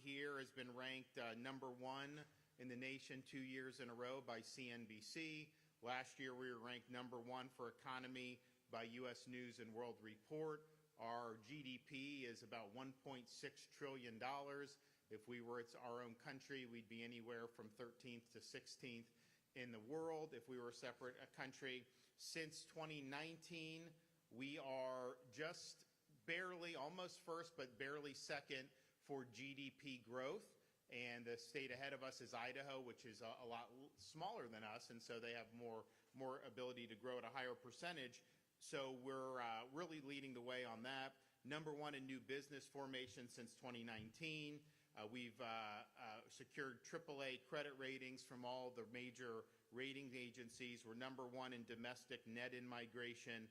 here has been ranked #1 in the nation 2 years in a row by CNBC. Last year, we were ranked #1 for economy by U.S. News and World Report. Our GDP is about $1.6 trillion. If we were our own country, we'd be anywhere from 13th to 16th in the world if we were a separate country. Since 2019, we are just barely, almost first, but barely second for GDP growth. And the state ahead of us is Idaho, which is a lot smaller than us, and so they have more ability to grow at a higher percentage. So we're really leading the way on that. #1 in new business formation since 2019. We've secured AAA credit ratings from all the major rating agencies. We're #1 in domestic net in-migration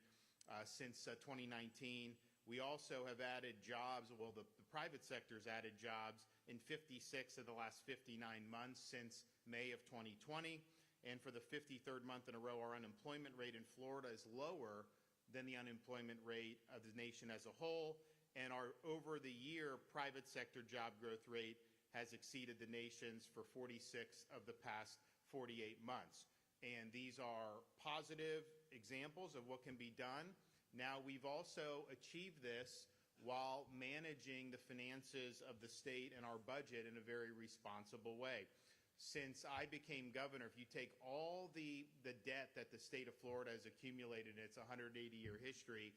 since 2019. We also have added jobs, well, the private sector's added jobs in 56 of the last 59 months since May of 2020. And for the 53rd month in a row, our unemployment rate in Florida is lower than the unemployment rate of the nation as a whole. And our over the year private sector job growth rate has exceeded the nation's for 46 of the past 48 months. And these are positive examples of what can be done. Now, we've also achieved this while managing the finances of the state and our budget in a very responsible way. Since I became governor, if you take all the debt that the state of Florida has accumulated in its 180-year history,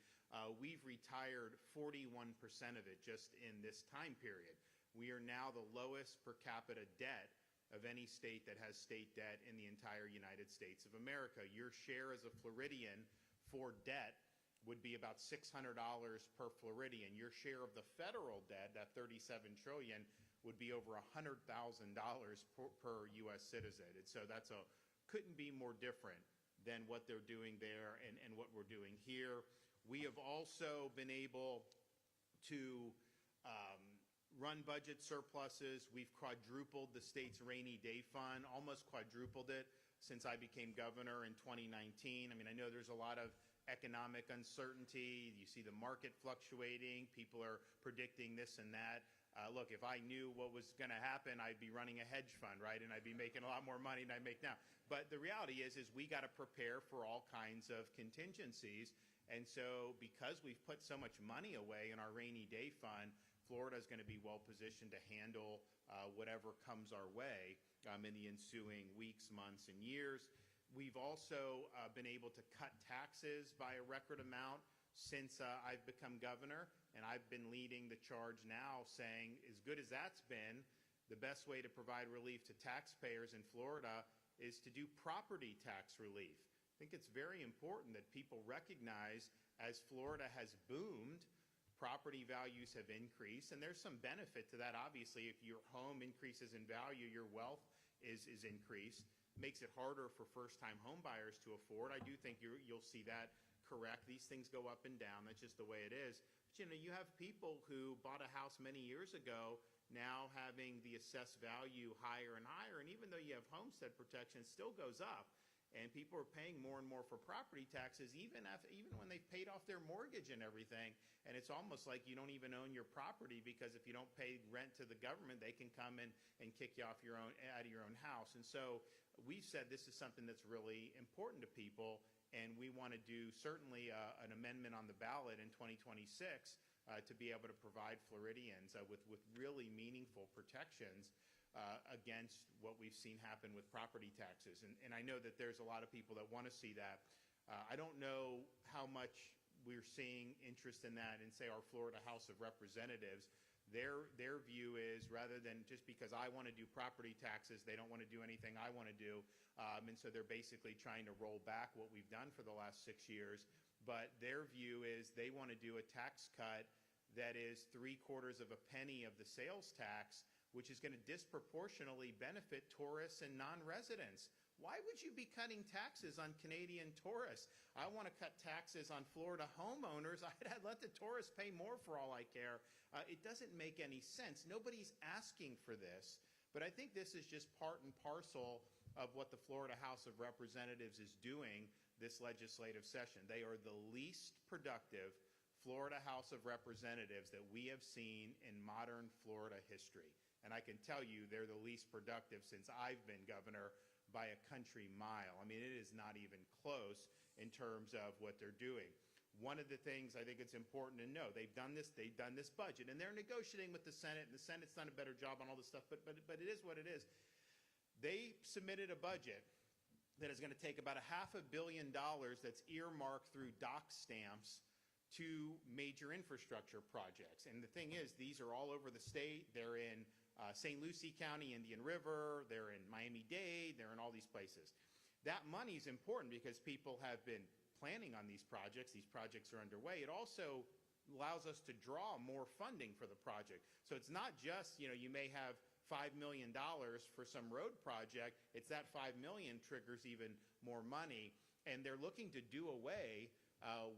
we've retired 41% of it just in this time period. We are now the lowest per capita debt of any state that has state debt in the entire United States of America. Your share as a Floridian for debt would be about $600 per Floridian. Your share of the federal debt, that $37 trillion, would be over $100,000 per U.S. citizen. And so that's couldn't be more different than what they're doing there and what we're doing here. We have also been able to run budget surpluses. We've quadrupled the state's rainy day fund, almost quadrupled it since I became governor in 2019. I mean, I know there's a lot of economic uncertainty. You see the market fluctuating. People are predicting this and that. Look, if I knew what was going to happen, I'd be running a hedge fund, right? And I'd be making a lot more money than I make now. But the reality is we got to prepare for all kinds of contingencies. And so because we've put so much money away in our rainy day fund, Florida is going to be well positioned to handle whatever comes our way in the ensuing weeks, months, and years. We've also been able to cut taxes by a record amount since I've become governor, and I've been leading the charge now saying, as good as that's been, the best way to provide relief to taxpayers in Florida is to do property tax relief. I think it's very important that people recognize as Florida has boomed, property values have increased, and there's some benefit to that. Obviously, if your home increases in value, your wealth is increased. Makes it harder for first-time home buyers to afford. I do think you'll see that correct. These things go up and down. That's just the way it is. But, you know, you have people who bought a house many years ago now having the assessed value higher and higher. And even though you have homestead protection, it still goes up. And people are paying more and more for property taxes, even when they've paid off their mortgage and everything. And it's almost like you don't even own your property, because if you don't pay rent to the government, they can come and kick you off out of your own house. And so we've said this is something that's really important to people, and we want to do certainly an amendment on the ballot in 2026 to be able to provide Floridians with really meaningful protections against what we've seen happen with property taxes. And I know that there's a lot of people that want to see that. I don't know how much we're seeing interest in that in, say, our Florida House of Representatives. Their view is, rather than just because I want to do property taxes, they don't want to do anything I want to do. And so they're basically trying to roll back what we've done for the last 6 years. But their view is they want to do a tax cut that is 3/4 of a penny of the sales tax, which is going to disproportionately benefit tourists and non-residents. Why would you be cutting taxes on Canadian tourists? I want to cut taxes on Florida homeowners. I'd let the tourists pay more for all I care. It doesn't make any sense. Nobody's asking for this. But I think this is just part and parcel of what the Florida House of Representatives is doing this legislative session. They are the least productive Florida House of Representatives that we have seen in modern Florida history. And I can tell you they're the least productive since I've been governor by a country mile. I mean, it is not even close in terms of what they're doing. One of the things I think it's important to know, they've done this budget, and they're negotiating with the Senate, and the Senate's done a better job on all this stuff, but it is what it is. They submitted a budget that is going to take about $500 million that's earmarked through dock stamps to major infrastructure projects. And the thing is, these are all over the state. They're in St. Lucie County, Indian River, they're in Miami-Dade, they're in all these places. That money is important because people have been planning on these projects. These projects are underway. It also allows us to draw more funding for the project. So it's not just, you may have $5 million for some road project. It's that $5 million triggers even more money. And they're looking to do away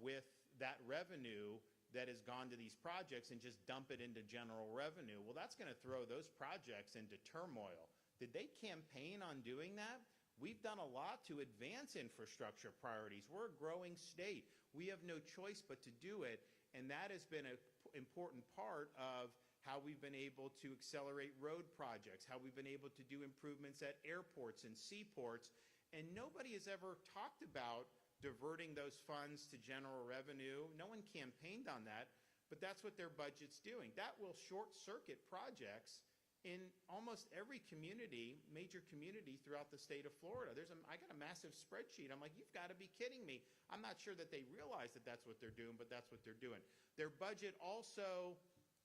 with that revenue that has gone to these projects and just dump it into general revenue. Well, that's going to throw those projects into turmoil. Did they campaign on doing that? We've done a lot to advance infrastructure priorities. We're a growing state. We have no choice but to do it, and that has been an important part of how we've been able to accelerate road projects, how we've been able to do improvements at airports and seaports, and nobody has ever talked about diverting those funds to general revenue. No one campaigned on that, but that's what their budget's doing. That will short-circuit projects in almost every community, major community throughout the state of Florida. I got a massive spreadsheet. I'm like, you've got to be kidding me. I'm not sure that they realize that that's what they're doing, but that's what they're doing. Their budget also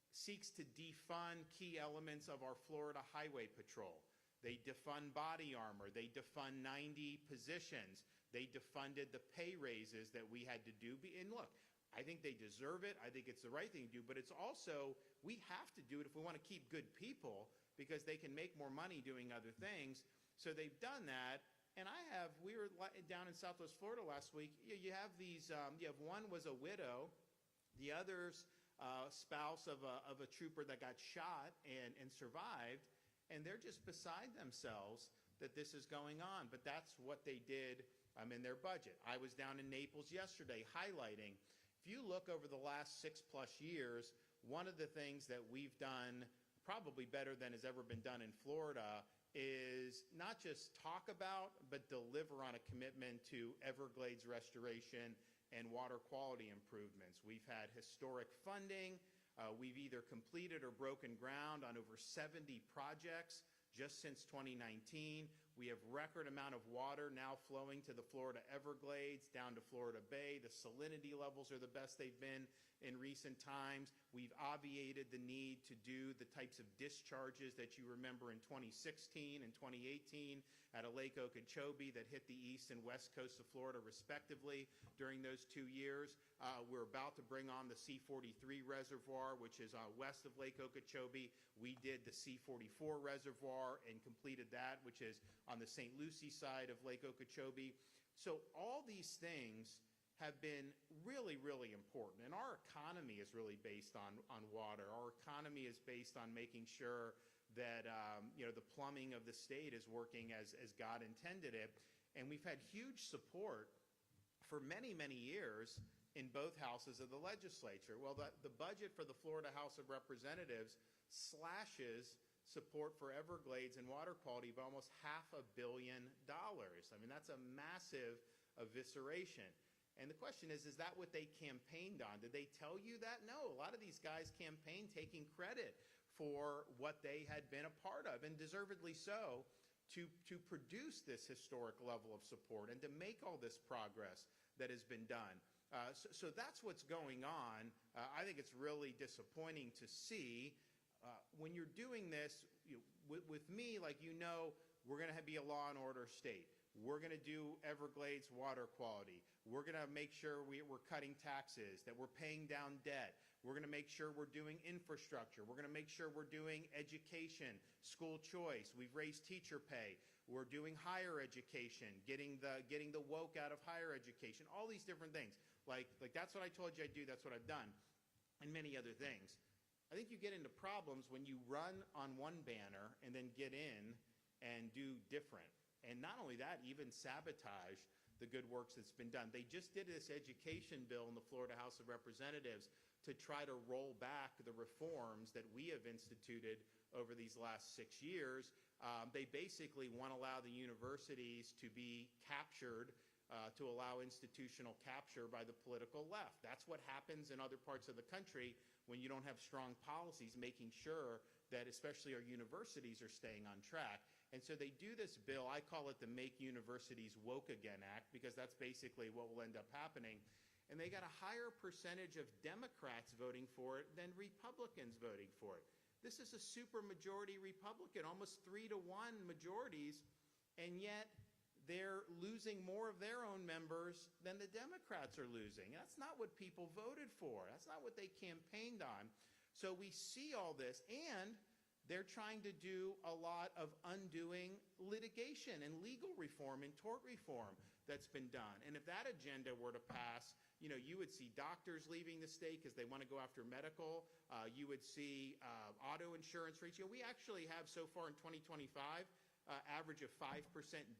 seeks to defund key elements of our Florida Highway Patrol. They defund body armor. They defund 90 positions. They defunded the pay raises that we had to do. And look, I think they deserve it. I think it's the right thing to do. But it's also, we have to do it if we want to keep good people because they can make more money doing other things. So they've done that. And we were down in Southwest Florida last week. You have these, one was a widow. The other's spouse of a trooper that got shot and survived. And they're just beside themselves that this is going on. But that's what they did in their budget. I was down in Naples yesterday highlighting, if you look over the last 6+ years, one of the things that we've done probably better than has ever been done in Florida is not just talk about, but deliver on a commitment to Everglades restoration and water quality improvements. We've had historic funding. We've either completed or broken ground on over 70 projects just since 2019. We have record amount of water now flowing to the Florida Everglades, down to Florida Bay. The salinity levels are the best they've been in recent times. We've obviated the need to do the types of discharges that you remember in 2016 and 2018 at a Lake Okeechobee that hit the east and west coast of Florida respectively during those 2 years. We're about to bring on the C-43 reservoir, which is west of Lake Okeechobee. We did the C-44 reservoir and completed that, which is on the St. Lucie side of Lake Okeechobee. So all these things have been really, really important. And our economy is really based on water. Our economy is based on making sure that the plumbing of the state is working as God intended it. And we've had huge support for many, many years in both houses of the legislature. Well, the budget for the Florida House of Representatives slashes support for Everglades and water quality by almost $500 million. I mean, that's a massive evisceration. And the question is that what they campaigned on? Did they tell you that? No, a lot of these guys campaigned taking credit for what they had been a part of, and deservedly so, to produce this historic level of support and to make all this progress that has been done. So that's what's going on. I think it's really disappointing to see when you're doing this, with me, like we're going to be a law and order state. We're going to do Everglades water quality. We're going to make sure we're cutting taxes, that we're paying down debt. We're going to make sure we're doing infrastructure. We're going to make sure we're doing education, school choice. We've raised teacher pay. We're doing higher education, getting the woke out of higher education, all these different things. Like that's what I told you I'd do, that's what I've done, and many other things. I think you get into problems when you run on one banner and then get in and do different. And not only that, even sabotage the good works that's been done. They just did this education bill in the Florida House of Representatives to try to roll back the reforms that we have instituted over these last 6 years. They basically want to allow the universities to be captured, to allow institutional capture by the political left. That's what happens in other parts of the country when you don't have strong policies making sure that especially our universities are staying on track. And so they do this bill, I call it the Make Universities Woke Again Act, because that's basically what will end up happening. And they got a higher percentage of Democrats voting for it than Republicans voting for it. This is a supermajority Republican, almost 3-1 majorities, and yet they're losing more of their own members than the Democrats are losing. That's not what people voted for. That's not what they campaigned on. So we see all this, and they're trying to do a lot of undoing litigation and legal reform and tort reform that's been done. And if that agenda were to pass, you would see doctors leaving the state because they want to go after medical. You would see auto insurance rates. We actually have so far in 2025 average of 5%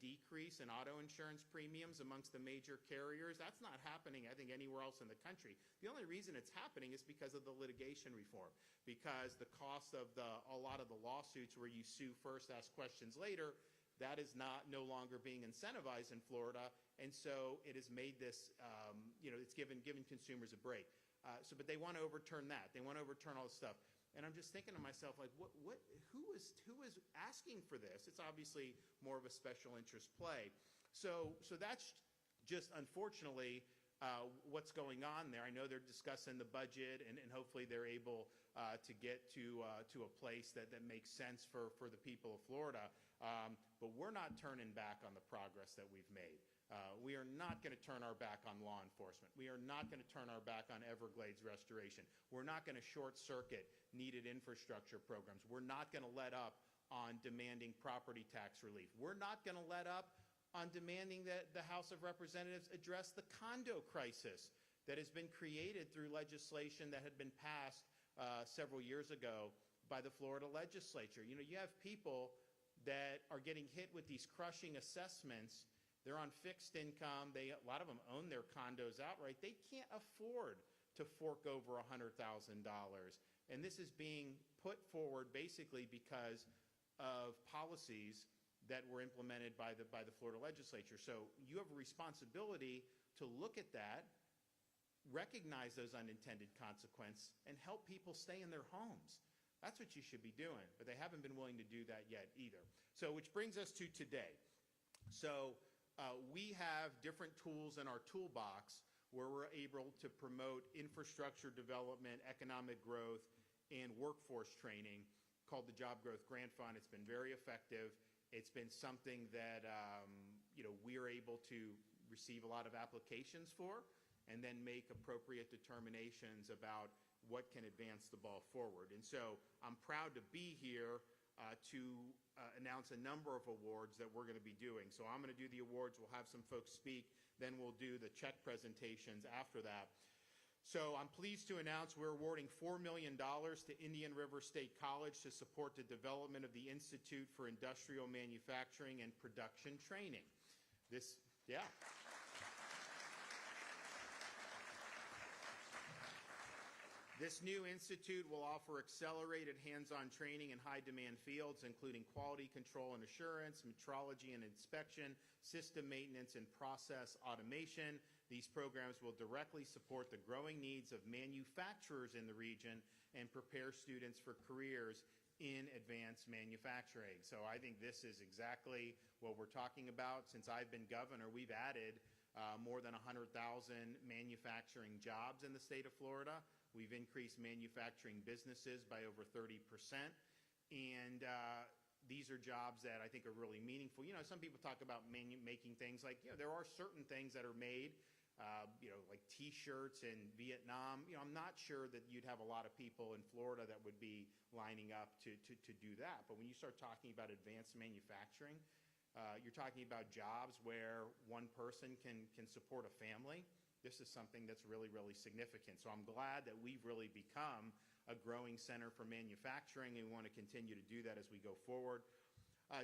decrease in auto insurance premiums amongst the major carriers. That's not happening, I think, anywhere else in the country. The only reason it's happening is because of the litigation reform, because the cost of a lot of the lawsuits where you sue first, ask questions later, that is no longer being incentivized in Florida, and so it has made this, it's given consumers a break. But they want to overturn that. They want to overturn all this stuff. And I'm just thinking to myself, like, who is asking for this? It's obviously more of a special interest play. So that's just, unfortunately, what's going on there. I know they're discussing the budget, and hopefully they're able to get to a place that makes sense for the people of Florida. But we're not turning back on the progress that we've made. We are not going to turn our back on law enforcement. We are not going to turn our back on Everglades restoration. We're not going to short circuit needed infrastructure programs. We're not going to let up on demanding property tax relief. We're not going to let up on demanding that the House of Representatives address the condo crisis that has been created through legislation that had been passed several years ago by the Florida legislature. You have people that are getting hit with these crushing assessments. They're on fixed income. A lot of them own their condos outright. They can't afford to fork over $100,000. And this is being put forward basically because of policies that were implemented by the Florida legislature. So you have a responsibility to look at that, recognize those unintended consequences, and help people stay in their homes. That's what you should be doing, but they haven't been willing to do that yet either. So which brings us to today. So we have different tools in our toolbox where we're able to promote infrastructure development, economic growth, and workforce training called the Job Growth Grant Fund. It's been very effective. It's been something that we're able to receive a lot of applications for and then make appropriate determinations about what can advance the ball forward. And so I'm proud to be here to announce a number of awards that we're going to be doing. So I'm going to do the awards. We'll have some folks speak. Then we'll do the check presentations after that. So I'm pleased to announce we're awarding $4 million to Indian River State College to support the development of the Institute for Industrial Manufacturing and Production Training. This new institute will offer accelerated hands-on training in high-demand fields, including quality control and assurance, metrology and inspection, system maintenance, and process automation. These programs will directly support the growing needs of manufacturers in the region and prepare students for careers in advanced manufacturing. So I think this is exactly what we're talking about. Since I've been governor, we've added more than 100,000 manufacturing jobs in the state of Florida. We've increased manufacturing businesses by over 30%. And these are jobs that I think are really meaningful. Some people talk about making things like, there are certain things that are made, like T-shirts in Vietnam. I'm not sure that you'd have a lot of people in Florida that would be lining up to do that. But when you start talking about advanced manufacturing, you're talking about jobs where one person can support a family. This is something that's really, really significant. So I'm glad that we've really become a growing center for manufacturing, and we want to continue to do that as we go forward.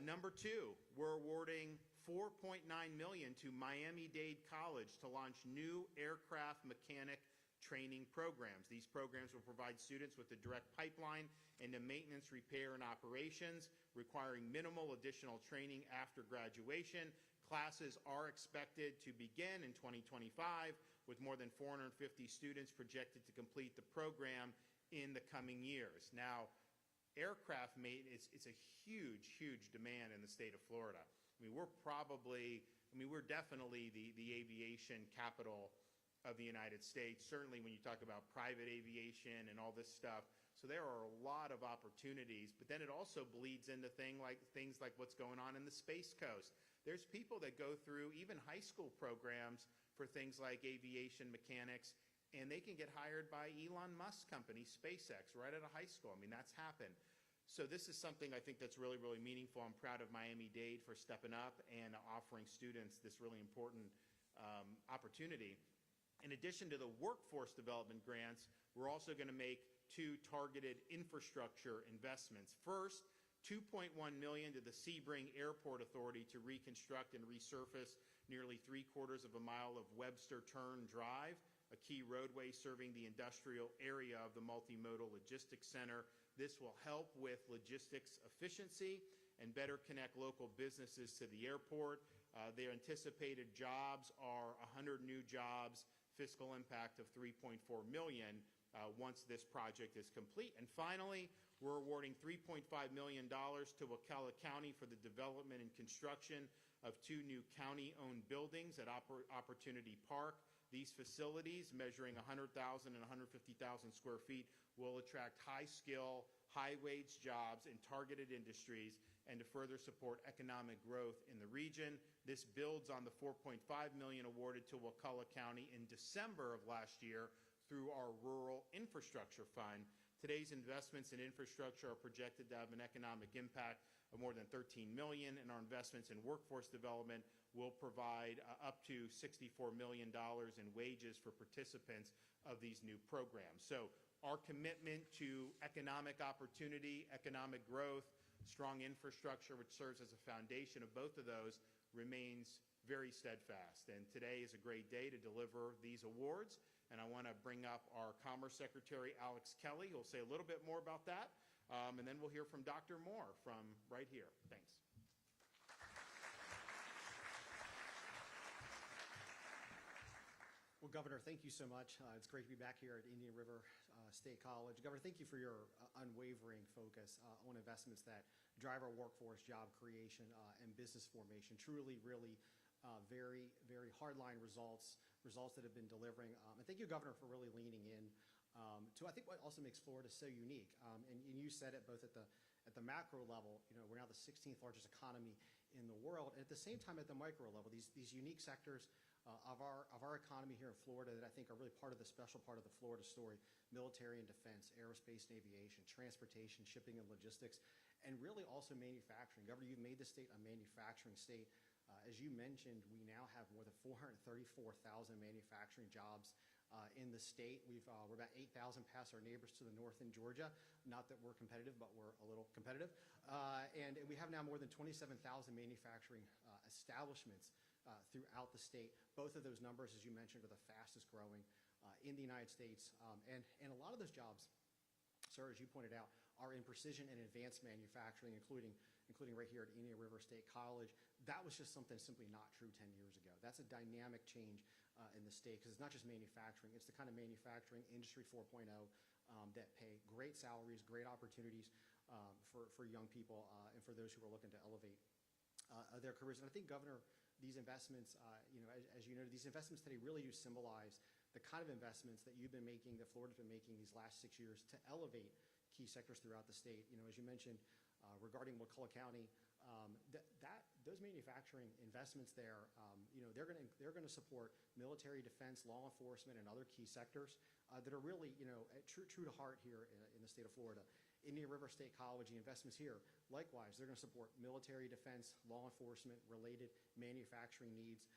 Number two, we're awarding $4.9 million to Miami-Dade College to launch new aircraft mechanic training programs. These programs will provide students with a direct pipeline into maintenance, repair, and operations, requiring minimal additional training after graduation. Classes are expected to begin in 2025, with more than 450 students projected to complete the program in the coming years. Now, aircraft maintenance is a huge, huge demand in the state of Florida. I mean, we're definitely the aviation capital of the United States, certainly when you talk about private aviation and all this stuff. So there are a lot of opportunities, but then it also bleeds into things like what's going on in the Space Coast. There's people that go through even high school programs for things like aviation mechanics, and they can get hired by Elon Musk's company, SpaceX, right out of high school. I mean, that's happened. So this is something I think that's really, really meaningful. I'm proud of Miami-Dade for stepping up and offering students this really important opportunity. In addition to the workforce development grants, we're also going to make two targeted infrastructure investments. First, $2.1 million to the Sebring Airport Authority to reconstruct and resurface nearly 3/4 of a mile of Webster Turn Drive, a key roadway serving the industrial area of the multimodal logistics center. This will help with logistics efficiency and better connect local businesses to the airport. Their anticipated jobs are 100 new jobs, fiscal impact of $3.4 million once this project is complete. And finally, we're awarding $3.5 million to Wakulla County for the development and construction of 2 new county-owned buildings at Opportunity Park. These facilities, measuring 100,000 and 150,000 square feet, will attract high-skill, high-wage jobs in targeted industries and to further support economic growth in the region. This builds on the $4.5 million awarded to Wakulla County in December of last year through our Rural Infrastructure Fund. Today's investments in infrastructure are projected to have an economic impact of more than $13 million, and our investments in workforce development will provide up to $64 million in wages for participants of these new programs. So our commitment to economic opportunity, economic growth, strong infrastructure, which serves as a foundation of both of those, remains very steadfast. And today is a great day to deliver these awards. And I want to bring up our Commerce Secretary, Alex Kelly, who will say a little bit more about that. And then we'll hear from Dr. Moore from right here. Thanks. Well, Governor, thank you so much. It's great to be back here at Indian River State College. Governor, thank you for your unwavering focus on investments that drive our workforce, job creation, and business formation. Truly, really very, very hardline results that have been delivering. And thank you, Governor, for really leaning in to, I think, what also makes Florida so unique. And you said it both at the macro level. You know, we're now the 16th largest economy in the world, and at the same time at the micro level, these unique sectors of our economy here in Florida that I think are really part of the special part of the Florida story: military and defense, aerospace and aviation, transportation, shipping and logistics, and really also manufacturing. Governor, you've made the state a manufacturing state. As you mentioned, we now have more than 434,000 manufacturing jobs in the state. We're about 8,000 past our neighbors to the north in Georgia. Not that we're competitive, but we're a little competitive. And we have now more than 27,000 manufacturing establishments throughout the state. Both of those numbers, as you mentioned, are the fastest growing in the United States. And a lot of those jobs, sir, as you pointed out, are in precision and advanced manufacturing, including right here at Indian River State College. That was just something simply not true 10 years ago. That's a dynamic change in the state, because it's not just manufacturing. It's the kind of manufacturing, Industry 4.0, that pay great salaries, great opportunities for young people and for those who are looking to elevate their careers. And I think, Governor, these investments, as you know, these investments today really do symbolize the kind of investments that you've been making, that Florida's been making these last 6 years to elevate key sectors throughout the state. You know, as you mentioned, regarding Wakulla County, those manufacturing investments there, they're going to support military, defense, law enforcement, and other key sectors that are really, true to heart here in the state of Florida. Indian River State College, the investments here, likewise, they're going to support military, defense, law enforcement, related manufacturing needs.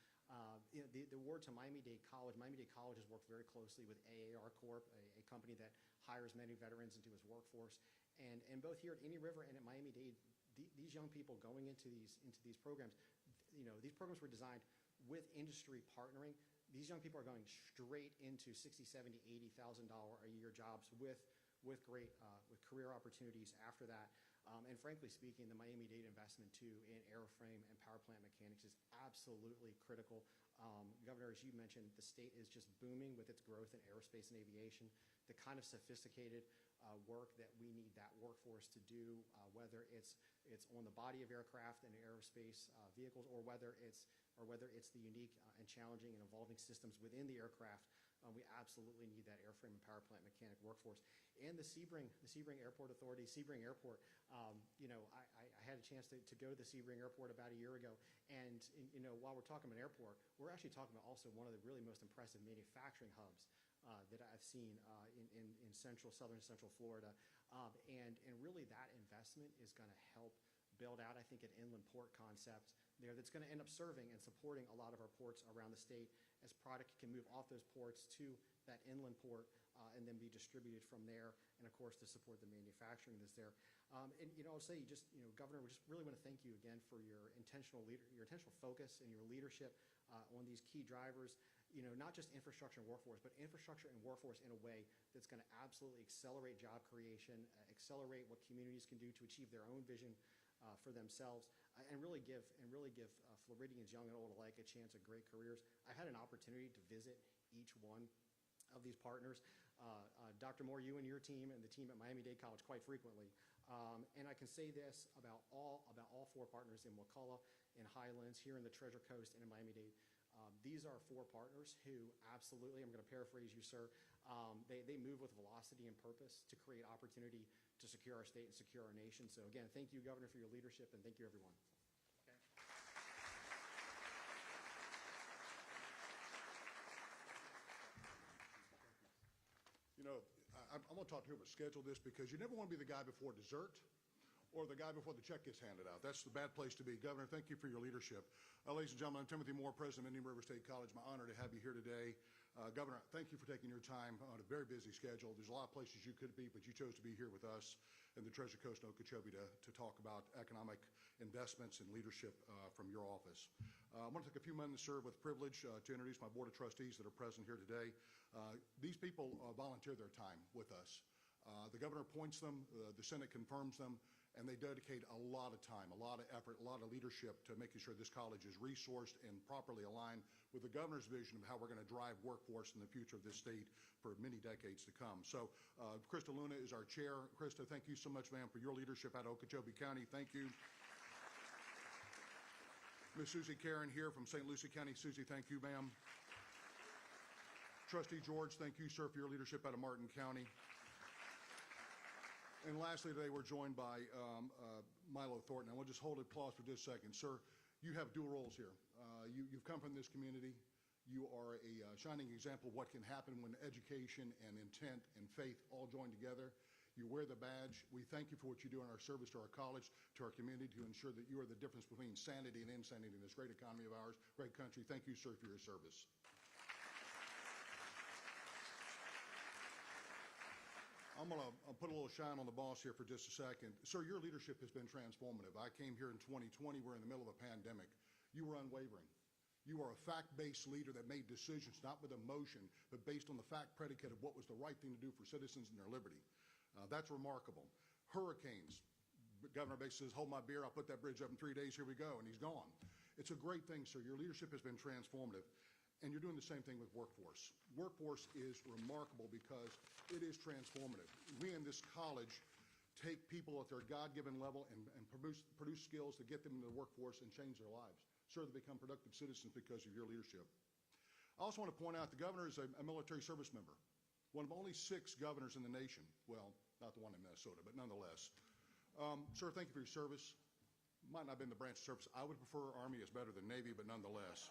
The award to Miami-Dade College has worked very closely with AAR Corp., a company that hires many veterans into its workforce. And both here at Indian River and at Miami-Dade, these young people going into these programs, these programs were designed with industry partnering. These young people are going straight into $60,000, $70,000, $80,000 a year jobs with great with career opportunities after that. And frankly speaking, the Miami-Dade investment too in airframe and power plant mechanics is absolutely critical. Governor, as you mentioned, the state is just booming with its growth in aerospace and aviation. The kind of sophisticated work that we need that workforce to do, whether it's on the body of aircraft and aerospace vehicles, or whether it's the unique and challenging and evolving systems within the aircraft. We absolutely need that airframe and power plant mechanic workforce. And the Sebring Airport Authority, Sebring Airport, I had a chance to go to the Sebring Airport about a year ago. And while we're talking about an airport, we're actually talking about also one of the really most impressive manufacturing hubs that I've seen in southern central Florida. And really that investment is going to help build out, I think, an inland port concept there that's going to end up serving and supporting a lot of our ports around the state as product can move off those ports to that inland port and then be distributed from there, and of course to support the manufacturing that's there. And I'll say, Governor, we just really want to thank you again for your intentional focus and your leadership on these key drivers. Not just infrastructure and workforce, but infrastructure and workforce in a way that's going to absolutely accelerate job creation, accelerate what communities can do to achieve their own vision for themselves, and really give Floridians, young and old alike, a chance at great careers. I had an opportunity to visit each one of these partners. Dr. Moore, you and your team and the team at Miami-Dade College quite frequently. And I can say this about all four partners in Wakulla, in Highlands, here in the Treasure Coast, and in Miami-Dade. These are four partners who absolutely, I'm going to paraphrase you, sir, they move with velocity and purpose to create opportunity to secure our state and secure our nation. So again, thank you, Governor, for your leadership, and thank you, everyone. I'm going to talk to you about schedule this, because you never want to be the guy before dessert or the guy before the check gets handed out. That's the bad place to be. Governor, thank you for your leadership. Ladies and gentlemen, I'm Timothy Moore, President of Indian River State College. My honor to have you here today. Governor, thank you for taking your time on a very busy schedule. There's a lot of places you could be, but you chose to be here with us in the Treasure Coast and Okeechobee to talk about economic investments and leadership from your office. I want to take a few minutes, sir, with privilege to introduce my Board of Trustees that are present here today. These people volunteer their time with us. The governor appoints them, the Senate confirms them, and they dedicate a lot of time, a lot of effort, a lot of leadership to making sure this college is resourced and properly aligned with the governor's vision of how we're going to drive workforce in the future of this state for many decades to come. So Krista Luna is our chair. Krista, thank you so much, ma'am, for your leadership out of Okeechobee County. Thank you. Ms. Susie Karen here from St. Lucie County. Susie, thank you, ma'am. Trustee George, thank you, sir, for your leadership out of Martin County. And lastly, today we're joined by Milo Thornton. I want to just hold applause for just a second. Sir, you have dual roles here. You've come from this community. You are a shining example of what can happen when education and intent and faith all join together. You wear the badge. We thank you for what you do in our service to our college, to our community, to ensure that you are the difference between sanity and insanity in this great economy of ours, great country. Thank you, sir, for your service. I'm going to put a little shine on the boss here for just a second. Sir, your leadership has been transformative. I came here in 2020. We're in the middle of a pandemic. You were unwavering. You are a fact-based leader that made decisions not with emotion, but based on the fact predicate of what was the right thing to do for citizens and their liberty. That's remarkable. Hurricanes. Governor basically says, hold my beer, I'll put that bridge up in 3 days, here we go, and he's gone. It's a great thing, sir. Your leadership has been transformative. And you're doing the same thing with workforce. Workforce is remarkable because it is transformative. We in this college take people at their God-given level and produce skills to get them into the workforce and change their lives. Sure, they become productive citizens because of your leadership. I also want to point out the governor is a military service member, one of only 6 governors in the nation. Well, not the one in Minnesota, but nonetheless. Sir, thank you for your service. Might not have been the branch of service. I would prefer Army is better than Navy, but nonetheless.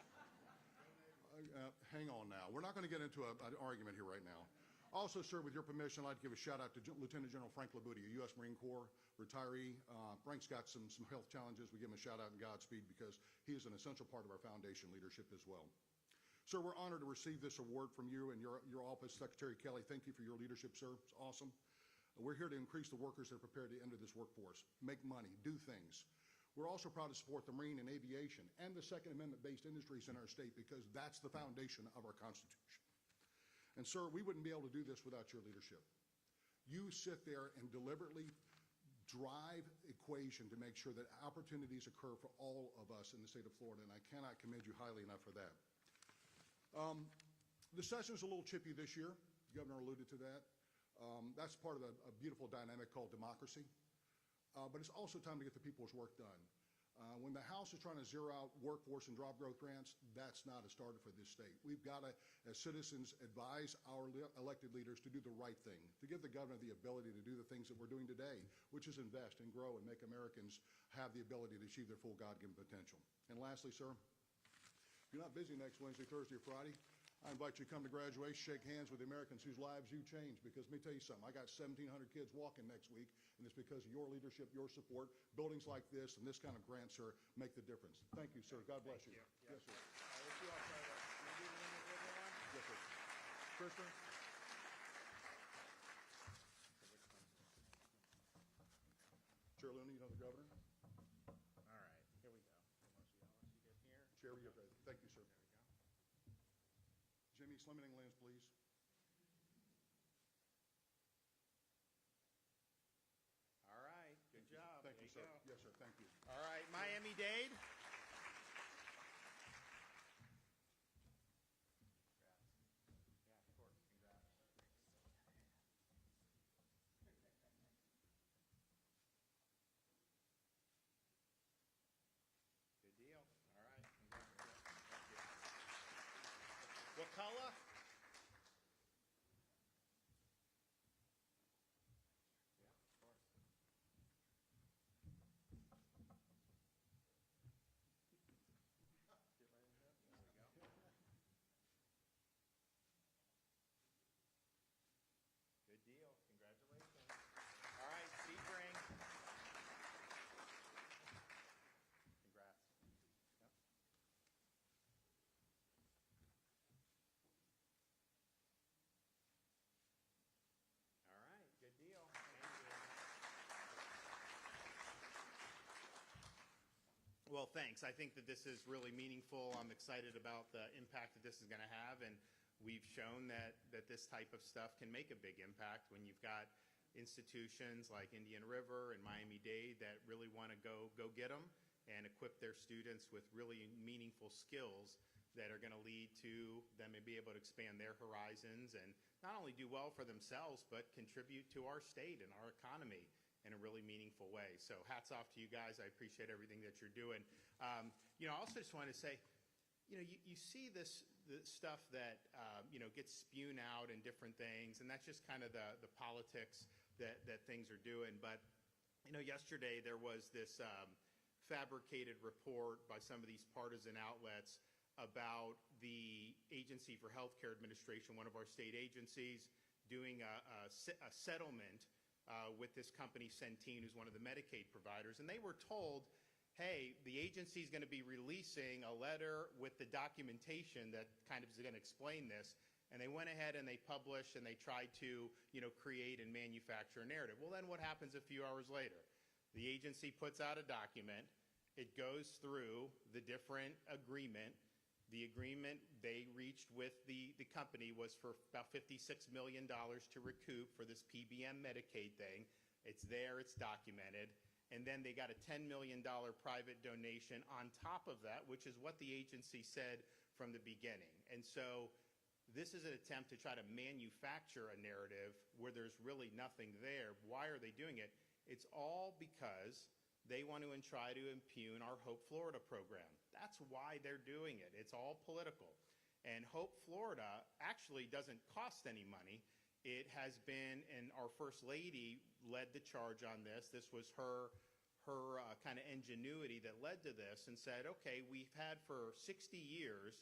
Hang on now. We're not going to get into an argument here right now. Also, sir, with your permission, I'd like to give a shout out to Lieutenant General Frank Labuti, a U.S. Marine Corps retiree. Frank's got some health challenges. We give him a shout out and Godspeed because he is an essential part of our foundation leadership as well. Sir, we're honored to receive this award from you and your office, Secretary Kelly. Thank you for your leadership, sir. It's awesome. We're here to increase the workers that are prepared to enter this workforce, make money, do things. We're also proud to support the marine and aviation and the Second Amendment-based industries in our state because that's the foundation of our Constitution. And, sir, we wouldn't be able to do this without your leadership. You sit there and deliberately drive equation to make sure that opportunities occur for all of us in the state of Florida, and I cannot commend you highly enough for that. The session's a little chippy this year. The governor alluded to that. That's part of a beautiful dynamic called democracy. But it's also time to get the people's work done. When the House is trying to zero out workforce and job growth grants, that's not a starter for this state. We've got to, as citizens, advise our elected leaders to do the right thing, to give the governor the ability to do the things that we're doing today, which is invest and grow and make Americans have the ability to achieve their full God-given potential. And lastly, sir, if you're not busy next Wednesday, Thursday, or Friday, I invite you to come to graduation, shake hands with the Americans whose lives you changed, because let me tell you something, I got 1,700 kids walking next week, and it's because of your leadership, your support. Buildings like this and this kind of grant, sir, make the difference. Thank you, sir. God bless you. Yes, sir. Let's do our photo. Can we do the individual one? Yes, sir. Kristen? Chair Looney, you know the governor? All right, here we go. Once you get here. Chair, you're ready. Thank you, sir. Jimmy, slimming lens, please. All right, good job. Thank you, There sir. go. Yes, sir. Thank you. All right, Miami-Dade. Good deal. All right. Thank you. What color? Good deal. Congratulations. All right, Sebring. Congrats. Yep. All right, good deal. Thank you. Well, thanks. I think that this is really meaningful. I'm excited about the impact that this is going to have, and we've shown that this type of stuff can make a big impact when you've got institutions like Indian River and Miami-Dade that really want to go get them and equip their students with really meaningful skills that are going to lead to them to be able to expand their horizons and not only do well for themselves, but contribute to our state and our economy in a really meaningful way. So hats off to you guys. I appreciate everything that you're doing. I also just want to say, you see this stuff that, gets spewed out in different things, and that's just kind of the politics that things are doing. But, yesterday there was this fabricated report by some of these partisan outlets about the Agency for Healthcare Administration, one of our state agencies, doing a settlement with this company, Centene, who's one of the Medicaid providers. And they were told, hey, the agency is going to be releasing a letter with the documentation that kind of is going to explain this. And they went ahead and they published and they tried to, create and manufacture a narrative. Well, then what happens a few hours later? The agency puts out a document. It goes through the different agreement. The agreement they reached with the company was for about $56 million to recoup for this PBM Medicaid thing. It's there, it's documented. And then they got a $10 million private donation on top of that, which is what the agency said from the beginning. And so this is an attempt to try to manufacture a narrative where there's really nothing there. Why are they doing it? It's all because they want to try to impugn our Hope Florida program. That's why they're doing it. It's all political. And Hope Florida actually doesn't cost any money. It has been, and our First Lady led the charge on this. This was her kind of ingenuity that led to this and said, okay, we've had for 60 years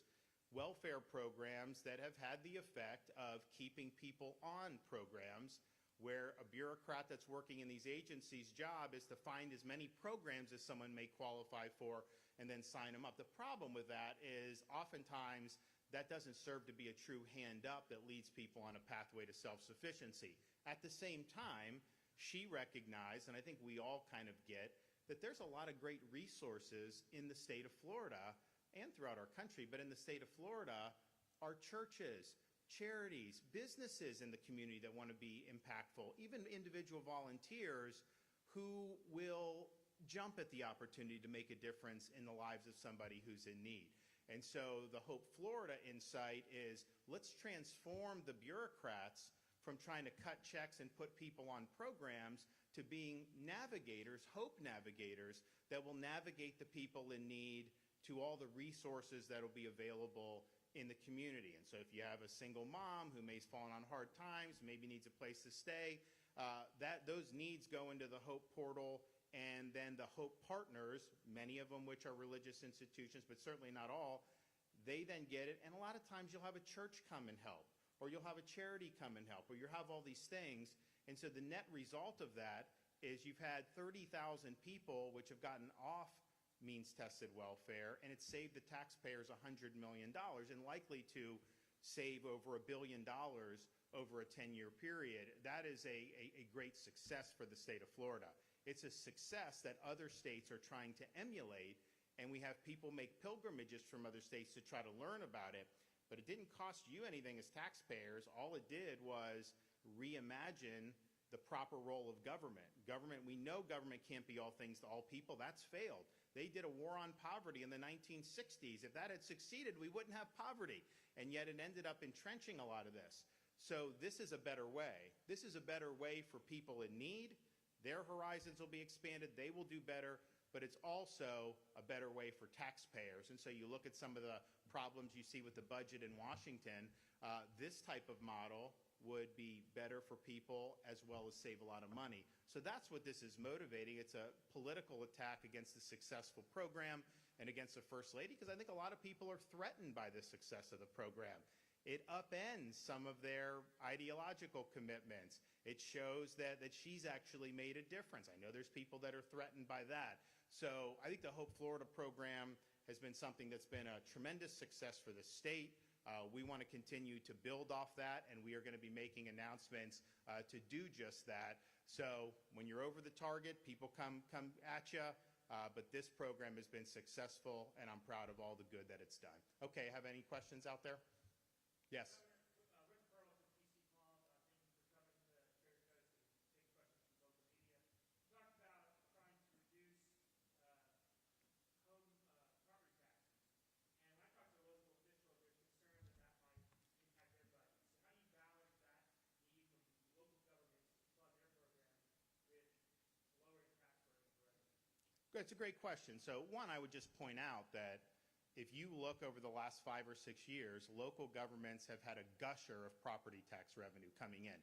welfare programs that have had the effect of keeping people on programs where a bureaucrat that's working in these agencies' job is to find as many programs as someone may qualify for and then sign them up. The problem with that is oftentimes that doesn't serve to be a true hand up that leads people on a pathway to self-sufficiency. At the same time, she recognized, and I think we all kind of get, that there's a lot of great resources in the state of Florida and throughout our country, but in the state of Florida are churches, charities, businesses in the community that want to be impactful, even individual volunteers who will jump at the opportunity to make a difference in the lives of somebody who's in need. And so the Hope Florida insight is, let's transform the bureaucrats from trying to cut checks and put people on programs to being navigators, hope navigators, that will navigate the people in need to all the resources that will be available in the community. And so if you have a single mom who may have fallen on hard times, maybe needs a place to stay, those needs go into the Hope portal, and then the Hope partners, many of them which are religious institutions, but certainly not all, they then get it, and a lot of times you'll have a church come and help, or you'll have a charity come and help, or you'll have all these things. And so the net result of that is you've had 30,000 people which have gotten off means-tested welfare, and it's saved the taxpayers $100 million, and likely to save over $1 billion over a 10-year period. That is a great success for the state of Florida. It's a success that other states are trying to emulate, and we have people make pilgrimages from other states to try to learn about it, but it didn't cost you anything as taxpayers. All it did was reimagine the proper role of government. We know government can't be all things to all people. That's failed. They did a war on poverty in the 1960s. If that had succeeded, we wouldn't have poverty, and yet it ended up entrenching a lot of this. So this is a better way. This is a better way for people in need. Their horizons will be expanded. They will do better, but it's also a better way for taxpayers. And so you look at some of the problems you see with the budget in Washington, this type of model would be better for people as well as save a lot of money. So that's what this is motivating. It's a political attack against the successful program and against the First Lady, because I think a lot of people are threatened by the success of the program. It upends some of their ideological commitments. It shows that she's actually made a difference. I know there's people that are threatened by that. So I think the Hope Florida program has been something that's been a tremendous success for the state. We want to continue to build off that, and we are going to be making announcements to do just that. So when you're over the target, people come at you, but this program has been successful, and I'm proud of all the good that it's done. Okay, have any questions out there? Yes. It's a great question. So one, I would just point out that if you look over the last 5 or 6 years, local governments have had a gusher of property tax revenue coming in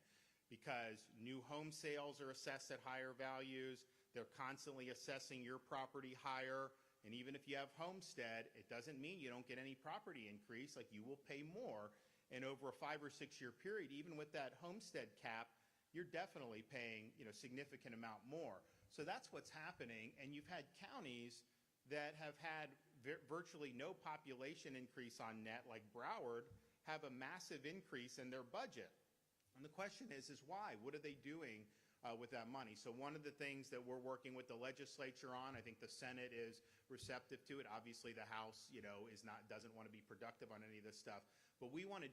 because new home sales are assessed at higher values. They're constantly assessing your property higher. And even if you have homestead, it doesn't mean you don't get any property increase. Like, you will pay more. And over a 5 or 6 year period, even with that homestead cap, you're definitely paying, significant amount more. So that's what's happening. And you've had counties that have had virtually no population increase on net, like Broward, have a massive increase in their budget. And the question is why? What are they doing with that money? So one of the things that we're working with the legislature on, I think the Senate is receptive to it. Obviously, the House, doesn't want to be productive on any of this stuff. But we want to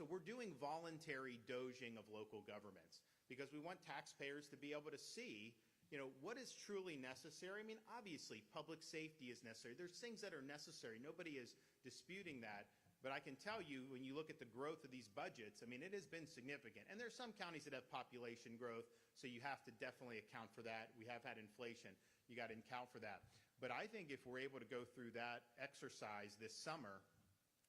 we're doing voluntary doging of local governments because we want taxpayers to be able to see what is truly necessary. I mean, obviously, public safety is necessary. There's things that are necessary. Nobody is disputing that. But I can tell you, when you look at the growth of these budgets, I mean, it has been significant. And there's some counties that have population growth, so you have to definitely account for that. We have had inflation. You got to account for that. But I think if we're able to go through that exercise this summer,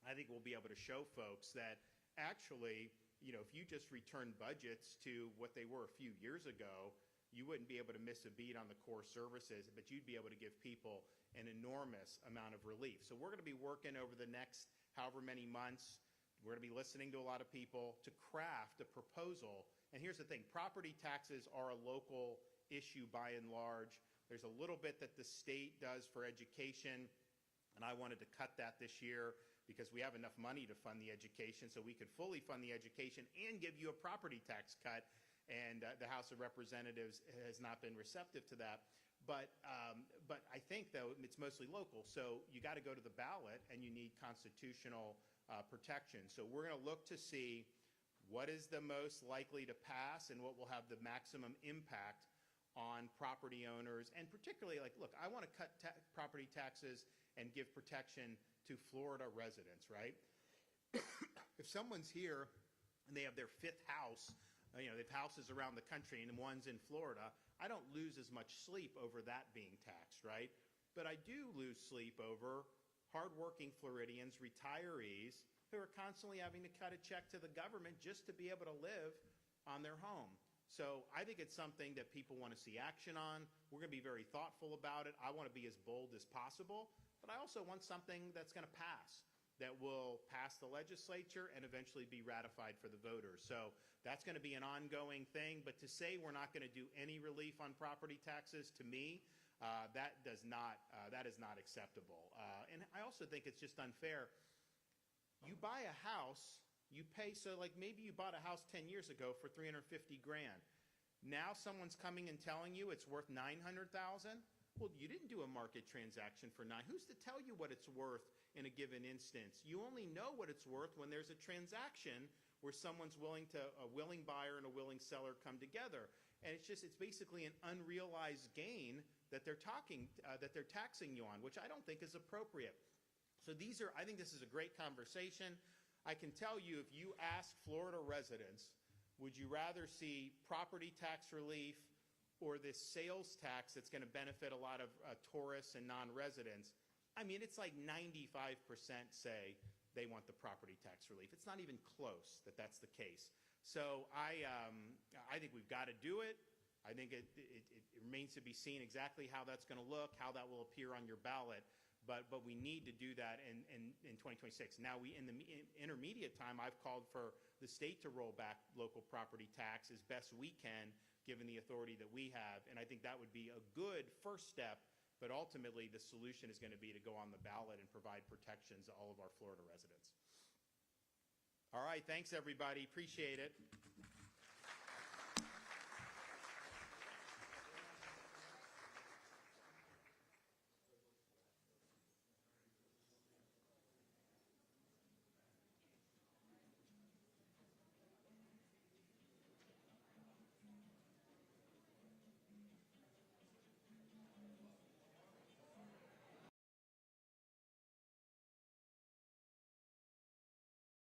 I think we'll be able to show folks that actually, if you just return budgets to what they were a few years ago, you wouldn't be able to miss a beat on the core services, but you'd be able to give people an enormous amount of relief. So we're going to be working over the next however many months. We're going to be listening to a lot of people to craft a proposal. And here's the thing, property taxes are a local issue by and large. There's a little bit that the state does for education, and I wanted to cut that this year because we have enough money to fund the education, so we could fully fund the education and give you a property tax cut. And the House of Representatives has not been receptive to that. But I think, though, it's mostly local. So you got to go to the ballot, and you need constitutional protection. So we're going to look to see what is the most likely to pass and what will have the maximum impact on property owners. And particularly, like, look, I want to cut property taxes and give protection to Florida residents, right? If someone's here and they have their 5th house, they have houses around the country and one's in Florida, I don't lose as much sleep over that being taxed, right? But I do lose sleep over hardworking Floridians, retirees, who are constantly having to cut a check to the government just to be able to live on their home. So I think it's something that people want to see action on. We're going to be very thoughtful about it. I want to be as bold as possible, but I also want something that's going to pass, that will pass the legislature and eventually be ratified for the voters. So that's going to be an ongoing thing. But to say we're not going to do any relief on property taxes, to me, that is not acceptable. And I also think it's just unfair. You buy a house, you pay, so like maybe you bought a house 10 years ago for $350 grand. Now someone's coming and telling you it's worth $900,000. Well, you didn't do a market transaction for who's to tell you what it's worth in a given instance? You only know what it's worth when there's a transaction where someone's a willing buyer and a willing seller come together. And it's basically an unrealized gain that they're taxing you on, which I don't think is appropriate. So I think this is a great conversation. I can tell you, if you ask Florida residents, would you rather see property tax relief or this sales tax that's going to benefit a lot of tourists and non-residents? I mean, it's like 95% say they want the property tax relief. It's not even close that that's the case. So I think we've got to do it. I think it remains to be seen exactly how that's going to look, how that will appear on your ballot. But we need to do that in 2026. Now, in the intermediate time, I've called for the state to roll back local property tax as best we can, given the authority that we have. And I think that would be a good first step. But ultimately, the solution is going to be to go on the ballot and provide protections to all of our Florida residents. All right, thanks, everybody. Appreciate it.